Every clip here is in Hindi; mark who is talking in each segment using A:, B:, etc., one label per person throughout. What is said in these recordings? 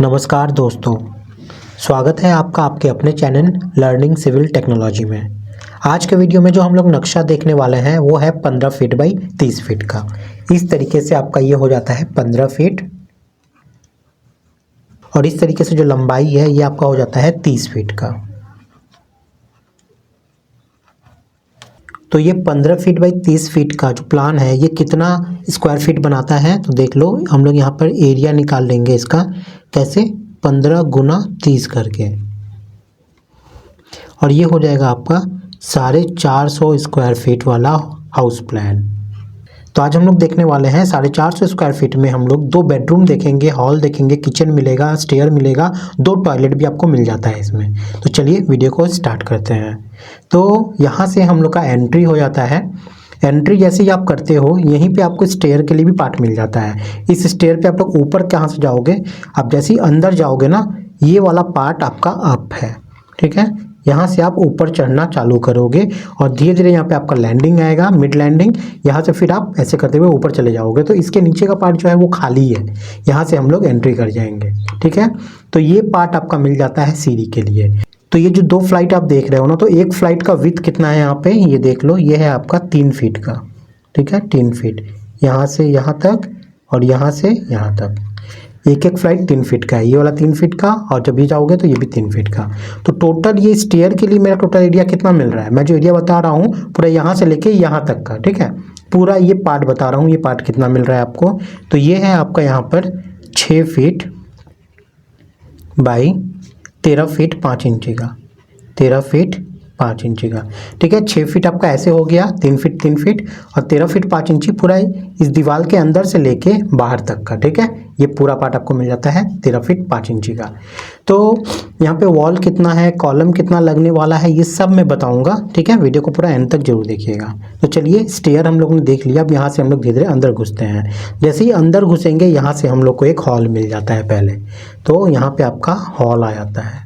A: नमस्कार दोस्तों, स्वागत है आपका आपके अपने चैनल लर्निंग सिविल टेक्नोलॉजी में। आज के वीडियो में जो हम लोग नक्शा देखने वाले हैं वो है 15 फीट बाई 30 फीट का। इस तरीके से आपका ये हो जाता है 15 फीट और इस तरीके से जो लंबाई है ये आपका हो जाता है 30 फीट का। तो ये 15 फीट बाई 30 फीट का जो प्लान है ये कितना स्क्वायर फीट बनाता है तो देख लो। हम लोग यहाँ पर एरिया निकाल लेंगे इसका, कैसे 15 गुना 30 करके, और ये हो जाएगा आपका 450 स्क्वायर फीट वाला हाउस प्लान। तो आज हम लोग देखने वाले हैं 450 स्क्वायर फीट में हम लोग 2 बेडरूम देखेंगे, हॉल देखेंगे, किचन मिलेगा, स्टेयर मिलेगा, 2 टॉयलेट भी आपको मिल जाता है इसमें। तो चलिए वीडियो को स्टार्ट करते हैं। तो यहाँ से हम लोग का एंट्री हो जाता है। एंट्री जैसे ही आप करते हो यहीं पे आपको स्टेयर के लिए भी पार्ट मिल जाता है। इस स्टेयर पे आप लोग ऊपर कहाँ से जाओगे, आप जैसे ही अंदर जाओगे ना ये वाला पार्ट आपका अप है, ठीक है। यहाँ से आप ऊपर चढ़ना चालू करोगे और धीरे धीरे यहाँ पे आपका लैंडिंग आएगा, मिड लैंडिंग। यहाँ से फिर आप ऐसे करते हुए ऊपर चले जाओगे। तो इसके नीचे का पार्ट जो है वो खाली है, यहाँ से हम लोग एंट्री कर जाएंगे, ठीक है। तो ये पार्ट आपका मिल जाता है सीढ़ी के लिए। तो ये जो 2 फ्लाइट आप देख रहे हो ना, तो एक फ्लाइट का विड्थ कितना है यहाँ पे ये देख लो, ये है आपका 3 फीट का, ठीक है। 3 फीट यहाँ से यहाँ तक और यहाँ से यहाँ तक, एक एक फ्लाइट 3 फीट का है। ये वाला 3 फीट का और जब ये जाओगे तो ये भी 3 फीट का। तो टोटल ये स्टेयर के लिए मेरा टोटल एरिया कितना मिल रहा है, मैं जो एरिया बता रहा हूँ पूरा यहाँ से लेके यहाँ तक का, ठीक है। पूरा ये पार्ट बता रहा हूँ, ये पार्ट कितना मिल रहा है आपको। तो ये है आपका यहाँ पर 6 फीट बाई 13 फीट 5 इंची का, 13 फीट 5 इंची का, ठीक है। 6 फीट आपका ऐसे हो गया, 3 फीट और 13 फीट 5 इंची पूरा इस दीवार के अंदर से लेके बाहर तक का, ठीक है। ये पूरा पार्ट आपको मिल जाता है 13 फीट 5 इंची का। तो यहाँ पे वॉल कितना है, कॉलम कितना लगने वाला है, ये सब मैं बताऊंगा, ठीक है। वीडियो को पूरा एंड तक जरूर देखिएगा। तो चलिए स्टेयर हम लोग ने देख लिया, अब यहाँ से हम लोग धीरे धीरे अंदर घुसते हैं। जैसे ही अंदर घुसेंगे यहाँ से हम लोग को एक हॉल मिल जाता है पहले। तो यहाँ पे आपका हॉल आ जाता है,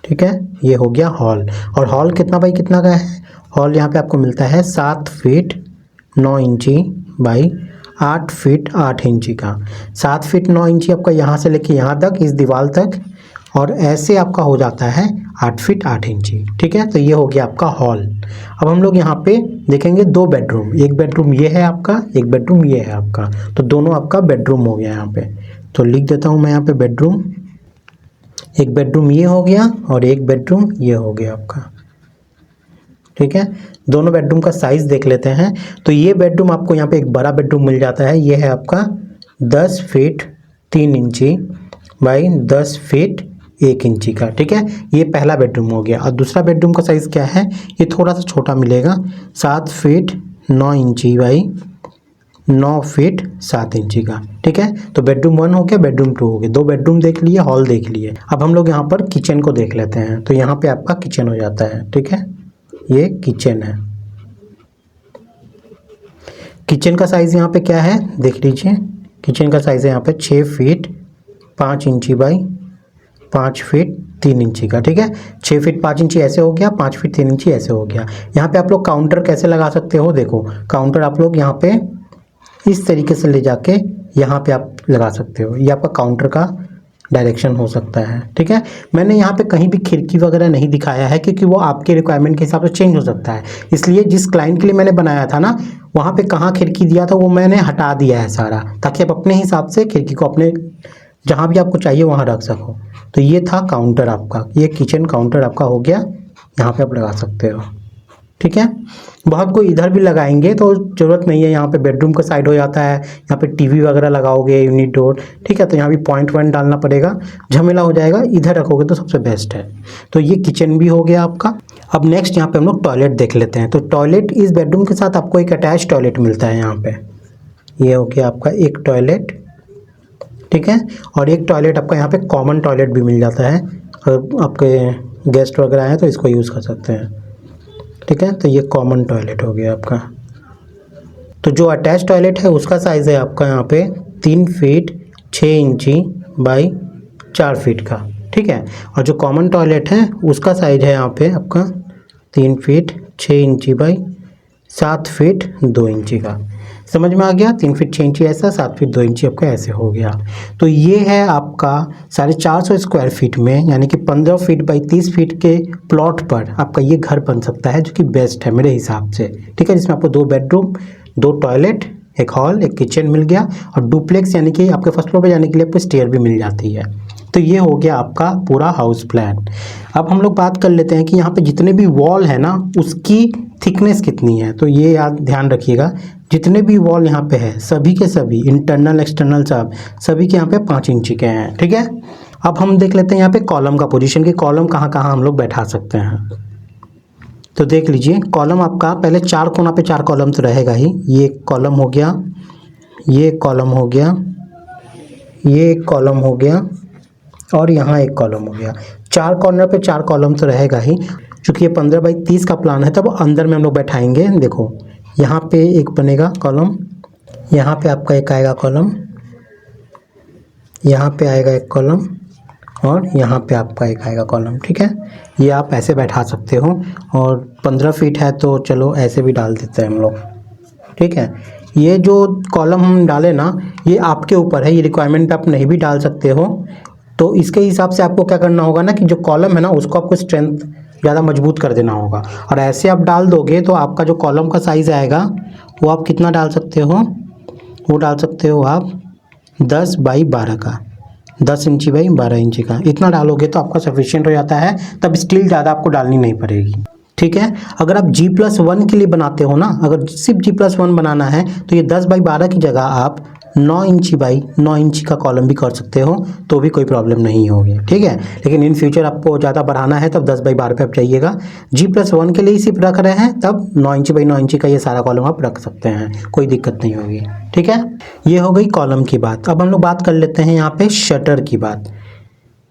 A: ठीक है। ये हो गया हॉल। और हॉल कितना बाई कितना का है, हॉल यहाँ पे आपको मिलता है 7 फीट 9 इंची बाई 8 फीट 8 इंची का। 7 फीट 9 इंची आपका यहाँ से लेके यहाँ तक इस दीवार तक, और ऐसे आपका हो जाता है 8 फीट 8 इंची, ठीक है। तो ये हो गया आपका हॉल। अब हम लोग यहाँ पे देखेंगे 2 बेडरूम, एक बेडरूम ये है आपका, एक बेडरूम ये है आपका। तो दोनों आपका बेडरूम हो गया यहाँ पे। तो लिख देता हूँ मैं यहाँ पे बेडरूम, एक बेडरूम ये हो गया और एक बेडरूम ये हो गया आपका, ठीक है। दोनों बेडरूम का साइज देख लेते हैं। तो ये बेडरूम आपको यहाँ पे एक बड़ा बेडरूम मिल जाता है, ये है आपका 10 फीट 3 इंची बाई 10 फीट 1 इंची का, ठीक है। ये पहला बेडरूम हो गया। और दूसरा बेडरूम का साइज़ क्या है, ये थोड़ा सा छोटा मिलेगा, 7 फीट 9 इंची बाई 9 फीट 7 इंची का, ठीक है। तो बेडरूम 1 हो गया, बेडरूम 2 हो गया। 2 बेडरूम देख लिए, हॉल देख लिए। अब हम लोग यहाँ पर किचन को देख लेते हैं। तो यहाँ पे आपका किचन हो जाता है, ठीक है। ये किचन है। किचन का साइज यहाँ पे क्या है देख लीजिए। किचन का साइज है यहाँ पे 6 फीट 5 इंची बाई 5 फीट 3 इंची का, ठीक है। 6 फीट 5 इंची ऐसे हो गया, 5 फीट 3 इंची ऐसे हो गया। यहाँ पे आप लोग काउंटर कैसे लगा सकते हो, देखो काउंटर आप लोग यहाँ पे इस तरीके से ले जाके यहाँ पे आप लगा सकते हो। ये आपका काउंटर का डायरेक्शन हो सकता है, ठीक है। मैंने यहाँ पे कहीं भी खिड़की वगैरह नहीं दिखाया है क्योंकि वो आपके रिक्वायरमेंट के हिसाब से चेंज हो सकता है। इसलिए जिस क्लाइंट के लिए मैंने बनाया था ना, वहाँ पे कहाँ खिड़की दिया था वो मैंने हटा दिया है सारा, ताकि आप अपने हिसाब से खिड़की को अपने जहाँ भी आपको चाहिए वहाँ रख सको। तो ये था काउंटर आपका, ये किचन काउंटर आपका हो गया, यहाँ पे आप लगा सकते हो, ठीक है। बहुत कोई इधर भी लगाएंगे तो ज़रूरत नहीं है, यहाँ पे बेडरूम का साइड हो जाता है, यहाँ पे टीवी वगैरह लगाओगे, यूनिट डोर, ठीक है। तो यहाँ भी पॉइंट डालना पड़ेगा, झमेला हो जाएगा। इधर रखोगे तो सबसे बेस्ट है। तो ये किचन भी हो गया आपका। अब नेक्स्ट यहाँ पे हम लोग टॉयलेट देख लेते हैं। तो टॉयलेट इस बेडरूम के साथ आपको एक अटैच टॉयलेट मिलता है यहाँ पे। ये हो गया आपका एक टॉयलेट, ठीक है। और एक टॉयलेट आपका यहाँ पे कॉमन टॉयलेट भी मिल जाता है, अगर आपके गेस्ट वगैरह हैं तो इसको यूज़ कर सकते हैं, ठीक है। तो ये कॉमन टॉयलेट हो गया आपका। तो जो अटैच टॉयलेट है उसका साइज़ है आपका यहाँ पे 3 फीट 6 इंची बाई 4 फीट का, ठीक है। और जो कॉमन टॉयलेट है उसका साइज है यहाँ पे आपका 3 फीट 6 इंची बाई 7 फीट 2 इंची का। समझ में आ गया। 3 फीट 6 इंची ऐसा, 7 फीट 2 इंची आपका ऐसे हो गया। तो ये है आपका 450 स्क्वायर फीट में, यानी कि 15 फीट बाई 30 फीट के प्लॉट पर आपका ये घर बन सकता है, जो कि बेस्ट है मेरे हिसाब से। ठीक है, जिसमें आपको 2 बेडरूम, 2 टॉयलेट, एक हॉल, एक किचन मिल गया, और डुप्लेक्स यानी कि आपके फर्स्ट फ्लोर पे जाने के लिए आपको स्टेयर भी मिल जाती है। तो ये हो गया आपका पूरा हाउस प्लान। अब हम लोग बात कर लेते हैं कि यहाँ पे जितने भी वॉल है ना, उसकी थिकनेस कितनी है। तो ये याद ध्यान रखिएगा, जितने भी वॉल यहाँ पे है सभी के सभी, इंटरनल एक्सटर्नल सभी के यहाँ पे 5 इंची के हैं। ठीक है, अब हम देख लेते हैं यहाँ पे कॉलम का पोजीशन, कि कॉलम कहाँ कहाँ हम लोग बैठा सकते हैं। तो देख लीजिए, कॉलम आपका पहले 4 कोना पे 4 कॉलम तो रहेगा ही। ये एक कॉलम हो गया, ये एक कॉलम हो गया, ये एक कॉलम हो गया, और यहाँ एक कॉलम हो गया। 4 कॉर्नर पे 4 कॉलम तो रहेगा ही। चूँकि ये 15 बाई 30 का प्लान है, तब अंदर में हम लोग बैठाएंगे। देखो, यहाँ पे एक बनेगा कॉलम, यहाँ पे आपका एक आएगा कॉलम, यहाँ पे आएगा एक कॉलम, और यहाँ पे आपका एक आएगा कॉलम। ठीक है, ये आप ऐसे बैठा सकते हो। और 15 फीट है तो चलो ऐसे भी डाल देते हैं हम लोग। ठीक है, ये जो कॉलम हम डालें ना, ये आपके ऊपर है, ये रिक्वायरमेंट पे आप नहीं भी डाल सकते हो। तो इसके हिसाब से आपको क्या करना होगा ना, कि जो कॉलम है ना, उसको आपको स्ट्रेंथ ज़्यादा मजबूत कर देना होगा। और ऐसे आप डाल दोगे तो आपका जो कॉलम का साइज़ आएगा वो आप कितना डाल सकते हो, वो डाल सकते हो आप 10 बाई 12 का, 10 इंची बाई 12 इंची का। इतना डालोगे तो आपका सफिशिएंट हो जाता है, तब स्टील ज़्यादा आपको डालनी नहीं पड़ेगी। ठीक है, अगर आप G+1 के लिए बनाते हो ना, अगर सिर्फ G+1 बनाना है, तो ये 10 बाई 12 की जगह आप 9 इंची बाई 9 इंची का कॉलम भी कर सकते हो, तो भी कोई प्रॉब्लम नहीं होगी। ठीक है, लेकिन इन फ्यूचर आपको ज़्यादा बढ़ाना है तब 10 बाई 12 पे आप जाइएगा। G+1 के लिए ही सिर्फ रख रहे हैं, तब 9 इंची बाई 9 इंची का ये सारा कॉलम आप रख सकते हैं, कोई दिक्कत नहीं होगी। ठीक है, ये हो गई कॉलम की बात। अब हम लोग बात कर लेते हैं यहाँ पे शटर की बात,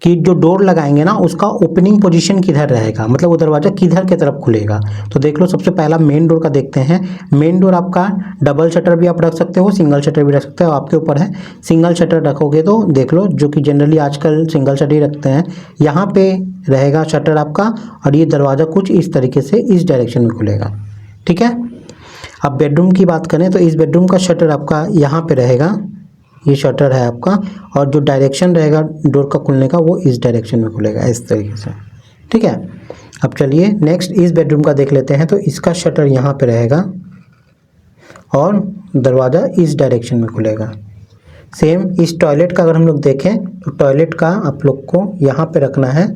A: कि जो डोर लगाएंगे ना, उसका ओपनिंग पोजीशन किधर रहेगा, मतलब वो दरवाज़ा किधर की तरफ खुलेगा। तो देख लो, सबसे पहला मेन डोर का देखते हैं। मेन डोर आपका डबल शटर भी आप रख सकते हो, सिंगल शटर भी रख सकते हो, आपके ऊपर है। सिंगल शटर रखोगे तो देख लो, जो कि जनरली आजकल सिंगल शटर ही रखते हैं, यहाँ पे रहेगा शटर आपका, और ये दरवाज़ा कुछ इस तरीके से इस डायरेक्शन में खुलेगा। ठीक है, अब बेडरूम की बात करें तो इस बेडरूम का शटर आपका यहाँ पे रहेगा, ये शटर है आपका, और जो डायरेक्शन रहेगा डोर का खुलने का वो इस डायरेक्शन में खुलेगा, इस तरीके से। ठीक है, अब चलिए नेक्स्ट इस बेडरूम का देख लेते हैं। तो इसका शटर यहाँ पे रहेगा और दरवाज़ा इस डायरेक्शन में खुलेगा। सेम इस टॉयलेट का अगर हम लोग देखें तो टॉयलेट का आप लोग को यहाँ पे रखना है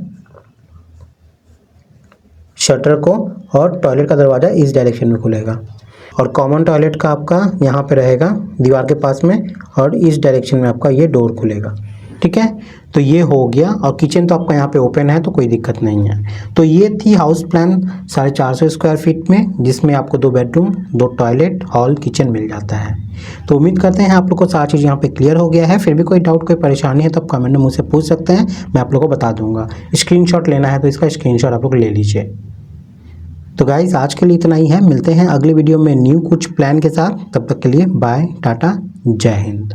A: शटर को, और टॉयलेट का दरवाज़ा इस डायरेक्शन में खुलेगा। और कॉमन टॉयलेट का आपका यहाँ पे रहेगा दीवार के पास में, और इस डायरेक्शन में आपका ये डोर खुलेगा। ठीक है, तो ये हो गया। और किचन तो आपका यहाँ पे ओपन है, तो कोई दिक्कत नहीं है। तो ये थी हाउस प्लान 450 स्क्वायर फीट में, जिसमें आपको 2 बेडरूम, 2 टॉयलेट, हॉल, किचन मिल जाता है। तो उम्मीद करते हैं आप लोग को सारी चीज़ यहाँ पे क्लियर हो गया है। फिर भी कोई डाउट, कोई परेशानी है तो आप कमेंट में मुझसे पूछ सकते हैं, मैं आप लोग को बता दूंगा। स्क्रीनशॉट लेना है तो इसका स्क्रीनशॉट आप लोग ले लीजिए। तो गाइज़, आज के लिए इतना ही है। मिलते हैं अगले वीडियो में न्यू कुछ प्लान के साथ। तब तक के लिए बाय, टाटा, जय हिंद।